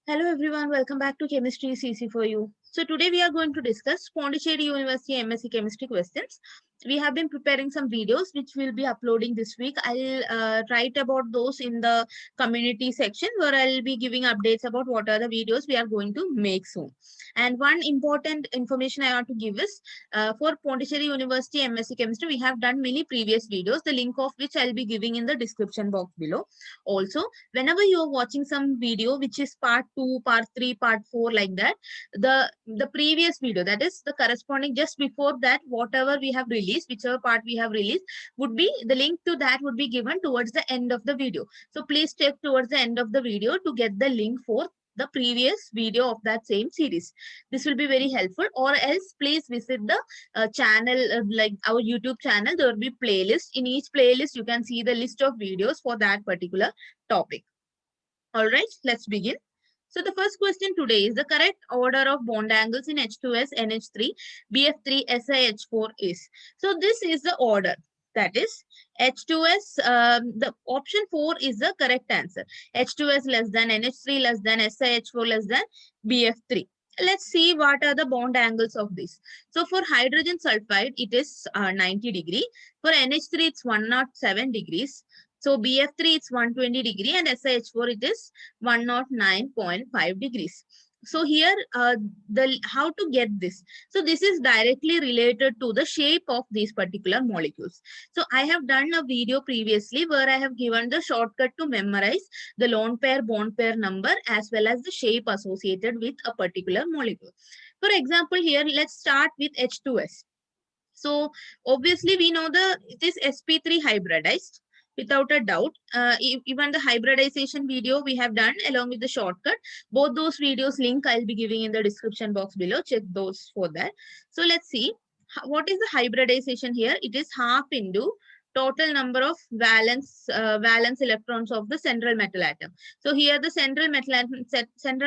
Hello everyone, welcome back to Chemistry CC for you. So today we are going to discuss Pondicherry University MSc Chemistry questions. We have been preparing some videos which we'll be uploading this week. I'll write about those in the community section where I'll be giving updates about what are the videos we are going to make soon. And one important information I want to give is for Pondicherry University MSc Chemistry, we have done many previous videos, the link of which I'll be giving in the description box below. Also, whenever you are watching some video which is part 2, part 3, part 4 like that, the previous video, that is the corresponding just before that, whatever we have released, whichever part we have released, would be the link to that would be given towards the end of the video. So please check towards the end of the video to get the link for the previous video of that same series. This will be very helpful. Or else please visit the channel, like our YouTube channel. There will be playlist. In each playlist you can see the list of videos for that particular topic. All right, let's begin. So the first question today is the correct order of bond angles in H2S, NH3, BF3, SiH4 is. So this is the order. That is H2S, the option 4 is the correct answer. H2S less than NH3 less than SiH4 less than BF3. Let's see what are the bond angles of this. So for hydrogen sulfide, it is 90 degree. For NH3, it's 107 degrees. So BF3 it's 120 degree and SiH4 it is 109.5 degrees. So here the how to get this. So this is directly related to the shape of these particular molecules. So I have done a video previously where I have given the shortcut to memorize the lone pair bond pair number as well as the shape associated with a particular molecule. For example, here let's start with H2S. So obviously we know it is sp3 hybridized without a doubt. Even the hybridization video we have done along with the shortcut, both those videos link I'll be giving in the description box below. Check those for that. So let's see what is the hybridization here. It is half into total number of valence electrons of the central metal atom. So here the central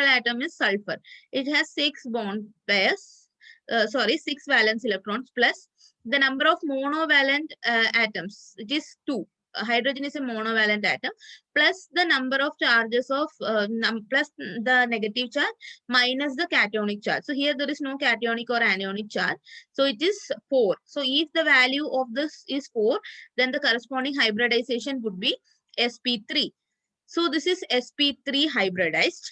atom is sulfur. It has 6 bond pairs, six valence electrons plus the number of monovalent atoms, it is 2. Hydrogen is a monovalent atom plus the number of charges of plus the negative charge minus the cationic charge. So here there is no cationic or anionic charge. So it is 4. So if the value of this is 4, then the corresponding hybridization would be sp3. So this is sp3 hybridized.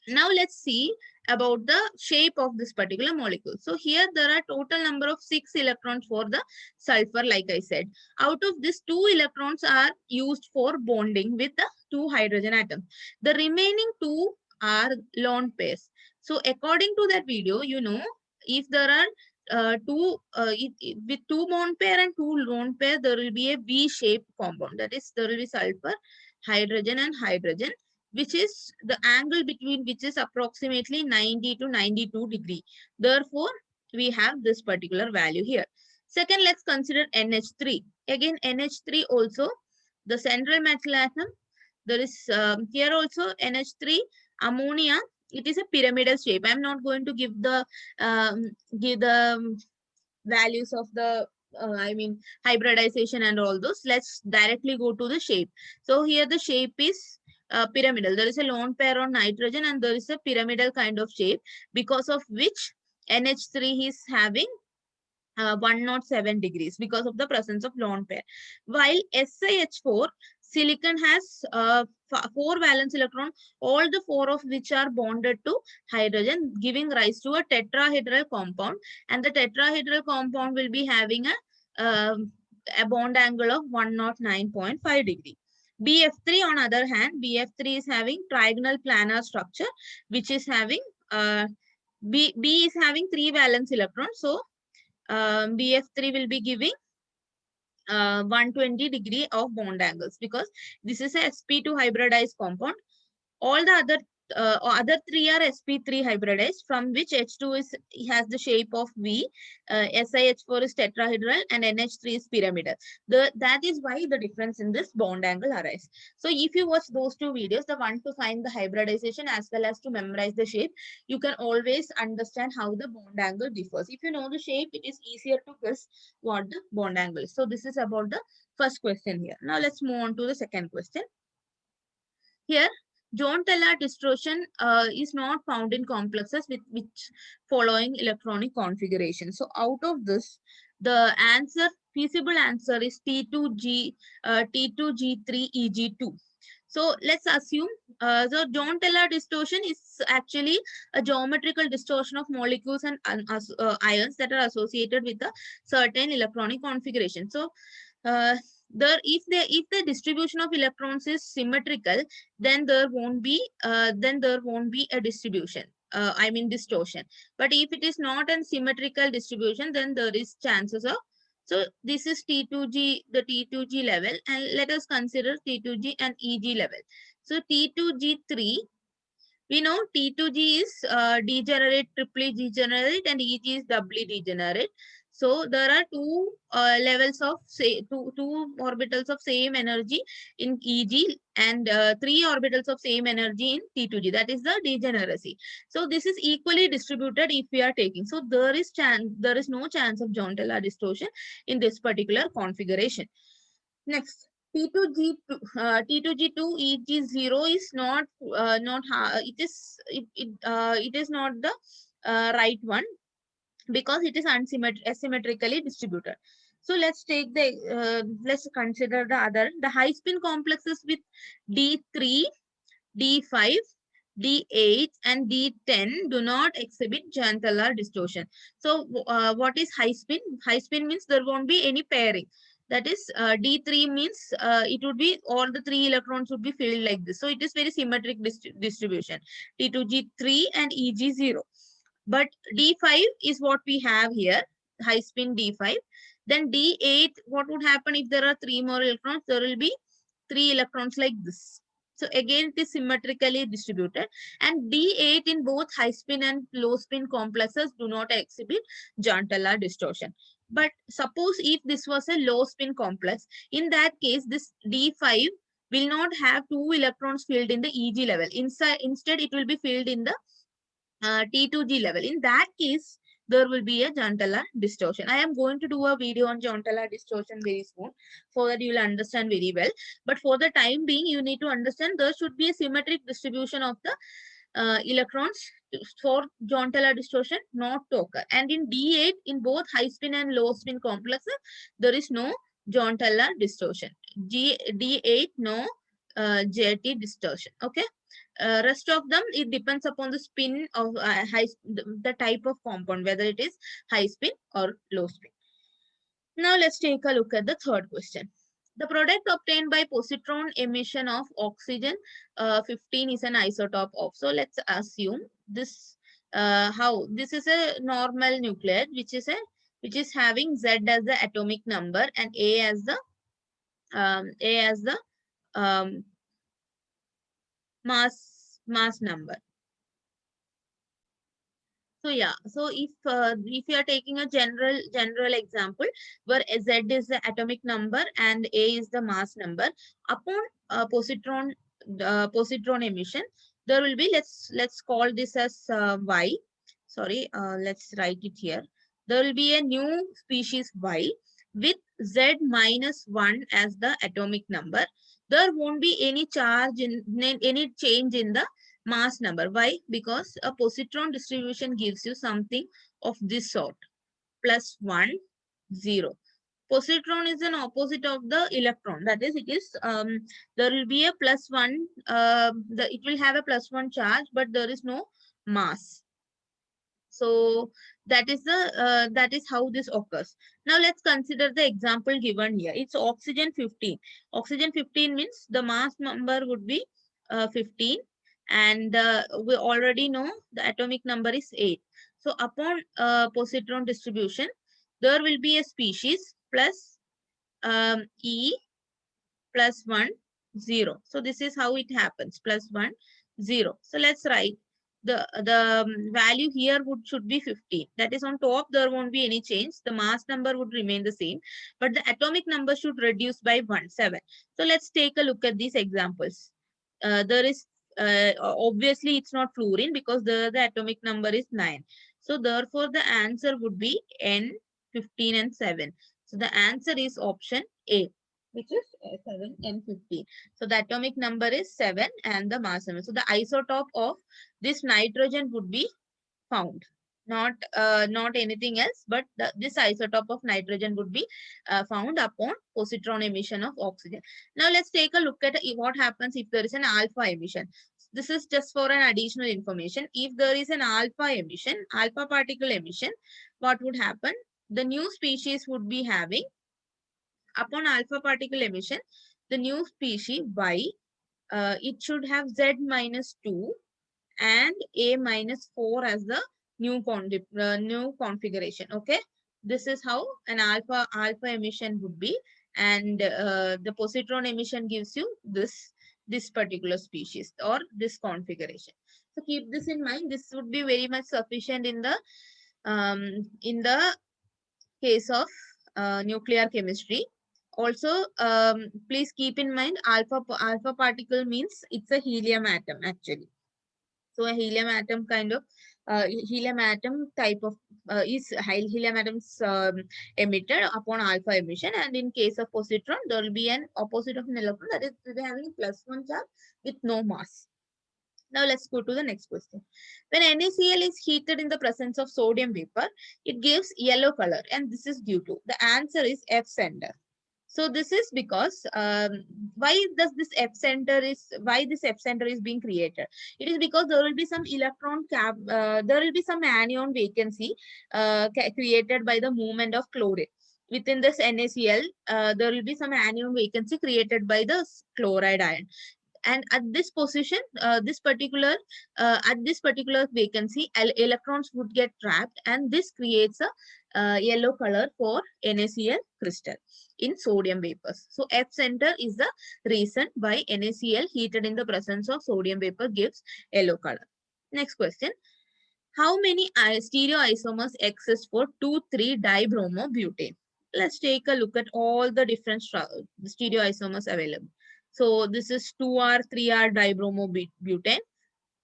Now let's see about the shape of this particular molecule. So here there are total number of 6 electrons for the sulfur, like I said. Out of this, 2 electrons are used for bonding with the 2 hydrogen atoms. The remaining 2 are lone pairs. So according to that video, you know, if there are with 2 bond pair and 2 lone pair, there will be a V-shaped compound. That is, there will be sulfur, hydrogen and hydrogen, which is the angle between which is approximately 90 to 92 degree. Therefore, we have this particular value here. Second, let's consider NH3. Again, NH3 also, the central metal atom. There is here also NH3 ammonia. It is a pyramidal shape. I'm not going to give the values of the hybridization and all those. Let's directly go to the shape. So here the shape is pyramidal. There is a lone pair on nitrogen and there is a pyramidal kind of shape, because of which NH3 is having 107 degrees because of the presence of lone pair. While SiH4, silicon has 4 valence electron, all the 4 of which are bonded to hydrogen, giving rise to a tetrahedral compound. And the tetrahedral compound will be having a bond angle of 109.5 degree. BF3 on other hand, BF3 is having trigonal planar structure, which is having B is having 3 valence electrons. So BF3 will be giving 120 degree of bond angles, because this is a sp2 hybridized compound. All the other 3 are sp3 hybridized, from which H2 has the shape of V, SiH4 is tetrahedral, and NH3 is pyramidal. That is why the difference in this bond angle arises. So if you watch those 2 videos, the one to find the hybridization as well as to memorize the shape, you can always understand how the bond angle differs. If you know the shape, it is easier to guess what the bond angle is. So this is about the first question here. Now let's move on to the second question. Here, Jahn-Teller distortion is not found in complexes with which following electronic configuration. So out of this, the feasible answer is T2G, T2G3 Eg2. So let's assume the Jahn-Teller distortion is actually a geometrical distortion of molecules and ions that are associated with a certain electronic configuration. So uh, if the distribution of electrons is symmetrical, then there won't be a distribution. I mean distortion. But if it is not a symmetrical distribution, then there is chances of. So this is T2G, the T2G level, and let us consider T2G and EG level. So T2G3, we know T2G is degenerate, triply degenerate, and EG is doubly degenerate. So there are levels of two orbitals of same energy in EG and three orbitals of same energy in T2G. That is the degeneracy. So this is equally distributed if we are taking. So there is no chance of Jahn-Teller distortion in this particular configuration. Next, T2G2, T2G2 EG0 is it is not the right one because it is asymmetrically distributed. So let's let's consider the high spin complexes with D3, D5, D8 and D10 do not exhibit Jahn-Teller distortion. So what is high spin? High spin means there won't be any pairing. That is D3 means it would be all the three electrons would be filled like this. So it is very symmetric distribution. T2G3 and EG0. But D5 is what we have here, high spin D5. Then D8, what would happen if there are three more electrons? There will be three electrons like this. So again, it is symmetrically distributed. And D8 in both high spin and low spin complexes do not exhibit Jahn-Teller distortion. But suppose if this was a low spin complex, in that case, this D5 will not have two electrons filled in the EG level. Instead, it will be filled in the T2G level. In that case, there will be a Jahn-Teller distortion. I am going to do a video on Jahn-Teller distortion very soon so that you will understand very well. But for the time being, you need to understand there should be a symmetric distribution of the electrons for Jahn-Teller distortion not to occur. And in D8, in both high spin and low spin complexes, there is no Jahn-Teller distortion. D8, no JT distortion. Okay. Rest of them, it depends upon the spin of the type of compound, whether it is high spin or low spin. Now let's take a look at the third question. The product obtained by positron emission of oxygen 15 is an isotope of. So let's assume this this is a normal nucleate which is having Z as the atomic number and A as the mass number. So yeah, so if you are taking a general example where Z is the atomic number and A is the mass number, upon positron emission, there will be let's call this as Y. Sorry, let's write it here. There will be a new species Y with Z minus 1 as the atomic number. There won't be any any change in the mass number. Why? Because a positron distribution gives you something of this sort, plus 1, 0. Positron is an opposite of the electron. That is, there will be a plus 1, it will have a plus 1 charge, but there is no mass. So that is how this occurs. Now let's consider the example given here. It's oxygen 15. Oxygen 15 means the mass number would be 15, and we already know the atomic number is 8. So upon positron distribution, there will be a species plus E plus 1, 0. So this is how it happens, plus 1, 0. So let's write the value here should be 15. That is on top, there won't be any change. The mass number would remain the same, but the atomic number should reduce by 1, 7. So let's take a look at these examples. There is obviously it's not fluorine because the atomic number is 9. So therefore the answer would be N, 15 and 7. So the answer is option A. which is 7N15. So the atomic number is 7 and the mass number. So the isotope of this nitrogen would be found. Not anything else, but this isotope of nitrogen would be found upon positron emission of oxygen. Now let's take a look at what happens if there is an alpha emission. This is just for an additional information. If there is an alpha emission, alpha particle emission, what would happen? The new species would be having, upon alpha particle emission, the new species Y, it should have Z minus 2 and A minus 4 as the new configuration. Okay, this is how an alpha emission would be, and the positron emission gives you this particular species or this configuration. So keep this in mind. This would be very much sufficient in the case of nuclear chemistry. Also, please keep in mind alpha particle means it's a helium atom actually. So a helium atom kind of helium atom type of helium atoms emitted upon alpha emission, and in case of positron there will be an opposite of an electron, that is will be having +1 charge with no mass. Now let's go to the next question. When NaCl is heated in the presence of sodium vapor, it gives yellow color, and this is due to, the answer is F center. So this is because why this F center is being created? It is because there will be some electron cap, there will be some anion vacancy created by the movement of chloride. Within this NaCl, there will be some anion vacancy created by the chloride ion. And at this position, at this particular vacancy, electrons would get trapped, and this creates a yellow color for NaCl crystal in sodium vapors. So F center is the reason why NaCl heated in the presence of sodium vapor gives yellow color. Next question. How many stereoisomers exist for 2,3-dibromobutane? Let's take a look at all the different stereoisomers available. So this is 2R, 3R dibromobutane,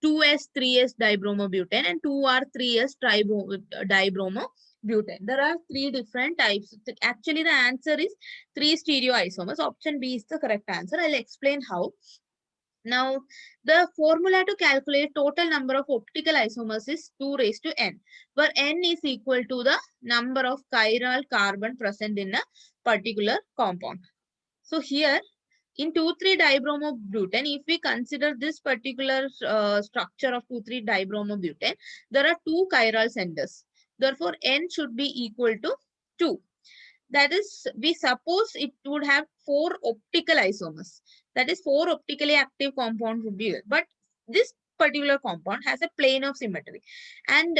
2S, 3S dibromobutane, and 2R, 3S dibromobutane. There are 3 different types. Actually, the answer is 3 stereoisomers. Option B is the correct answer. I'll explain how. Now, the formula to calculate total number of optical isomers is 2 raised to n, where n is equal to the number of chiral carbon present in a particular compound. So here, in 2,3-dibromobutane, if we consider this particular structure of 2,3-dibromobutane, there are 2 chiral centers. Therefore, n should be equal to 2. That is, we suppose it would have 4 optical isomers. That is, 4 optically active compounds would be there. But this particular compound has a plane of symmetry. And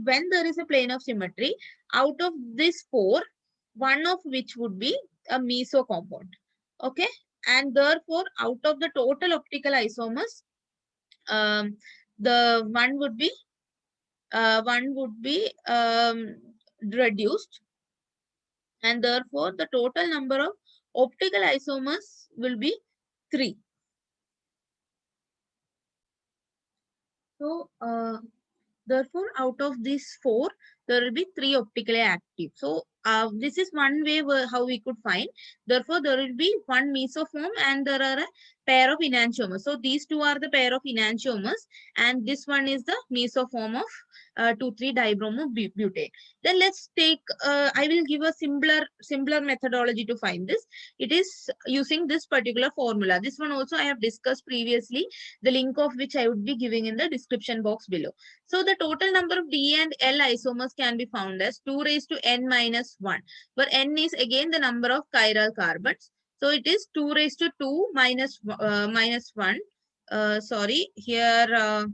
when there is a plane of symmetry, out of this 4, one of which would be a meso compound. Okay. And therefore, out of the total optical isomers, the one would be reduced, and therefore the total number of optical isomers will be 3. So therefore out of these 4, there will be 3 optically active. So this is one way how we could find. Therefore there will be one mesoform and there are a pair of enantiomers. So these 2 are the pair of enantiomers, and this one is the mesoform of 2,3-dibromobutane. Then let's take, I will give a simpler methodology to find this. It is using this particular formula. This one also I have discussed previously, the link of which I would be giving in the description box below. So the total number of D and L isomers can be found as 2 raised to n minus 1, where n is again the number of chiral carbons. So it is 2 raised to 2 minus 1. Sorry, here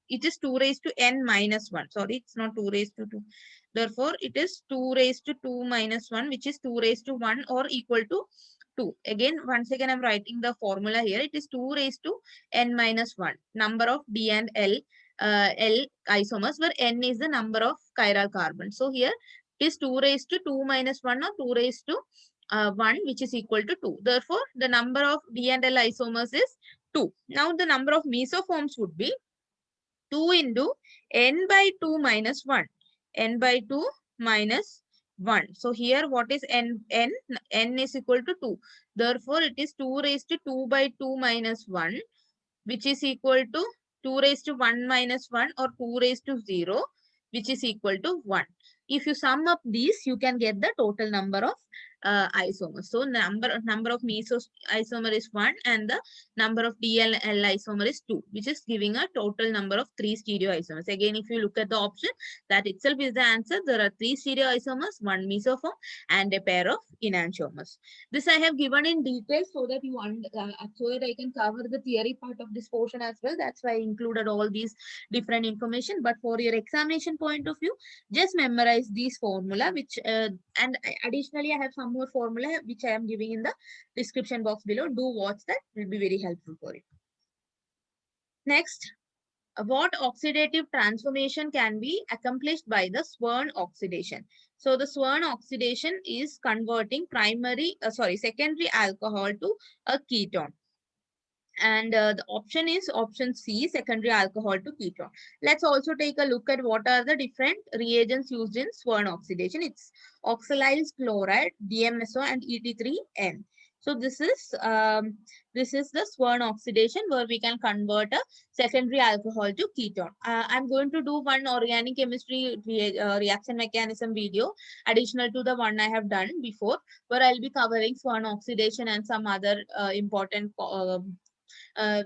it is 2 raised to n minus 1. Sorry, it's not 2 raised to 2. Therefore, it is 2 raised to 2 minus 1, which is 2 raised to 1 or equal to 2. Again, once again, I'm writing the formula here. It is 2 raised to n minus 1. Number of D and L isomers, where n is the number of chiral carbons. So here it is 2 raised to 2 minus 1 or 2 raised to 1, which is equal to 2. Therefore, the number of D and L isomers is 2. Now, the number of mesoforms would be 2 into n by 2 minus 1. N by 2 minus 1. So here what is n? N is equal to 2. Therefore, it is 2 raised to 2 by 2 minus 1, which is equal to 2 raised to 1 minus 1 or 2 raised to 0, which is equal to 1. If you sum up these, you can get the total number of isomers. So number of meso isomer is 1 and the number of DL isomer is 2, which is giving a total number of 3 stereoisomers. Again, if you look at the option, that itself is the answer. There are 3 stereoisomers, 1 mesoform and a pair of enantiomers. This I have given in detail so that so that I can cover the theory part of this portion as well. That's why I included all these different information. But for your examination point of view, just memorize these formula, which and additionally I have some more formula which I am giving in the description box below. Do watch that; will be very helpful for you. Next, what oxidative transformation can be accomplished by the Swern oxidation? So the Swern oxidation is converting secondary alcohol to a ketone. And the option is option C, secondary alcohol to ketone. Let's also take a look at what are the different reagents used in Swern oxidation. It's oxalyl chloride, DMSO, and ET3N. So this is the Swern oxidation where we can convert a secondary alcohol to ketone. I'm going to do one organic chemistry reaction mechanism video additional to the one I have done before, where I'll be covering Swern oxidation and some other important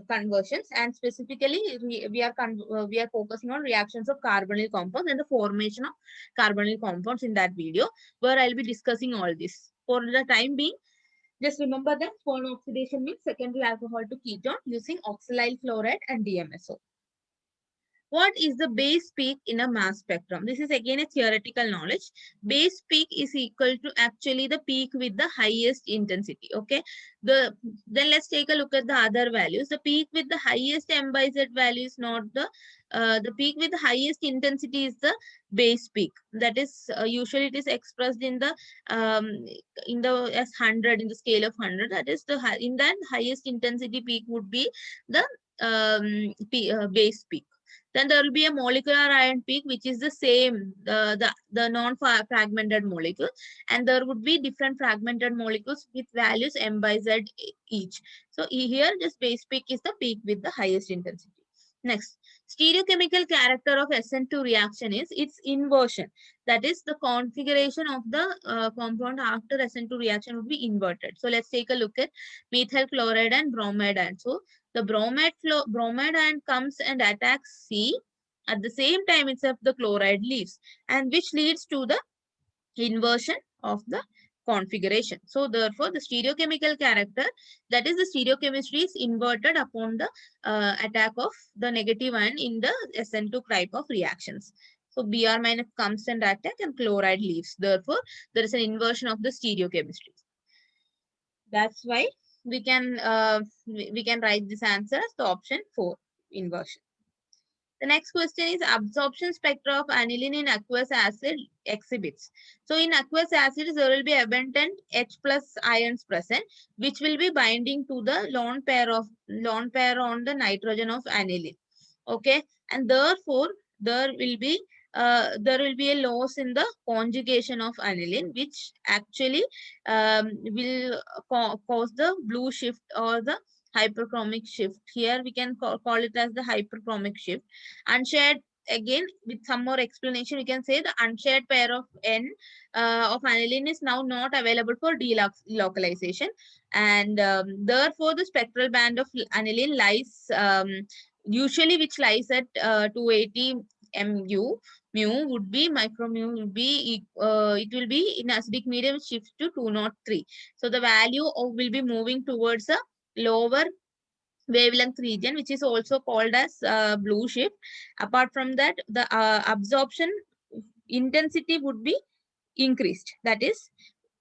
conversions, and specifically we are focusing on reactions of carbonyl compounds and the formation of carbonyl compounds in that video, where I'll be discussing all this. For the time being, just remember that Swern oxidation means secondary alcohol to ketone using oxalyl chloride and DMSO. What is the base peak in a mass spectrum? This is again a theoretical knowledge. Base peak is equal to actually the peak with the highest intensity. Okay. Then let's take a look at the other values. The peak with the highest M by Z value is not the peak with the highest intensity is the base peak. That is usually it is expressed in the as 100 in the scale of 100. That is in that highest intensity peak would be the base peak. Then there will be a molecular ion peak, which is the same, the non-fragmented molecule. And there would be different fragmented molecules with values M by Z each. So here, this base peak is the peak with the highest intensity. Next, stereochemical character of SN2 reaction is its inversion. That is, the configuration of the compound after SN2 reaction would be inverted. So let's take a look at methyl chloride and bromide ion. So the bromide ion comes and attacks C. At the same time itself, the chloride leaves, and which leads to the inversion of the configuration. So therefore, the stereochemical character, that is the stereochemistry, is inverted upon the attack of the negative ion in the SN2 type of reactions. So Br minus comes and attack and chloride leaves. Therefore, there is an inversion of the stereochemistry. That's why we can write this answer as the option 4, inversion. The next question is absorption spectra of aniline in aqueous acid exhibits. So in aqueous acids, there will be abundant H plus ions present, which will be binding to the lone pair on the nitrogen of aniline. Okay, and therefore there will be a loss in the conjugation of aniline, which actually will cause the blue shift or the hyperchromic shift. Here we can call it as the hyperchromic shift. Unshared, again with some more explanation, we can say the unshared pair of N of aniline is now not available for delocalization, and therefore the spectral band of aniline lies usually which lies at 280 mu would be micromu would be it will be in acidic medium shift to 203. So the value will be moving towards a lower wavelength region, which is also called as blue shift. Apart from that, the absorption intensity would be increased. That is,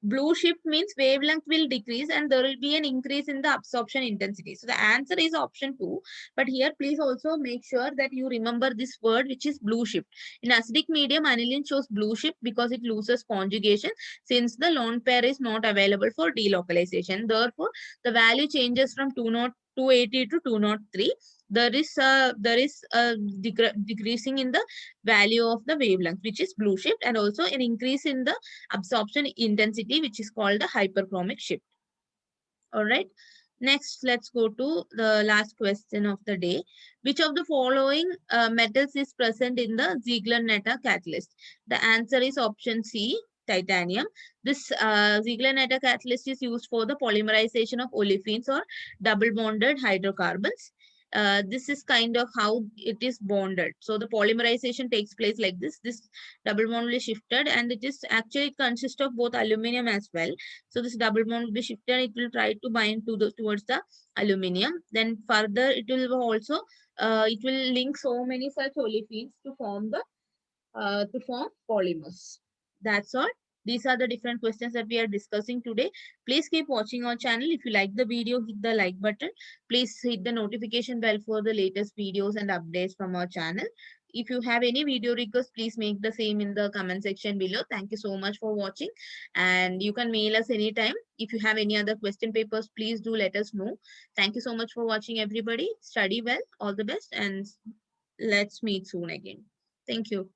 blue shift means wavelength will decrease and there will be an increase in the absorption intensity. So the answer is option 2. But here, please also make sure that you remember this word, which is blue shift. In acidic medium, aniline shows blue shift because it loses conjugation since the lone pair is not available for delocalization. Therefore, the value changes from 280 to 203. there is a decreasing in the value of the wavelength, which is blue shift, and also an increase in the absorption intensity, which is called the hyperchromic shift. All right. Next, let's go to the last question of the day. Which of the following metals is present in the Ziegler-Natta catalyst? The answer is option C, titanium. This Ziegler-Natta catalyst is used for the polymerization of olefins or double bonded hydrocarbons. This is kind of how it is bonded. So the polymerization takes place like this. This double bond will be shifted, and it is actually it consists of both aluminum as well. So this double bond will be shifted. It will try to bind to the towards the aluminum. Then further, it will also it will link so many such olefins to form polymers. That's all. These are the different questions that we are discussing today. Please keep watching our channel. If you like the video, hit the like button. Please hit the notification bell for the latest videos and updates from our channel. If you have any video requests, please make the same in the comment section below. Thank you so much for watching. And you can mail us anytime. If you have any other question papers, please do let us know. Thank you so much for watching, everybody. Study well. All the best. And let's meet soon again. Thank you.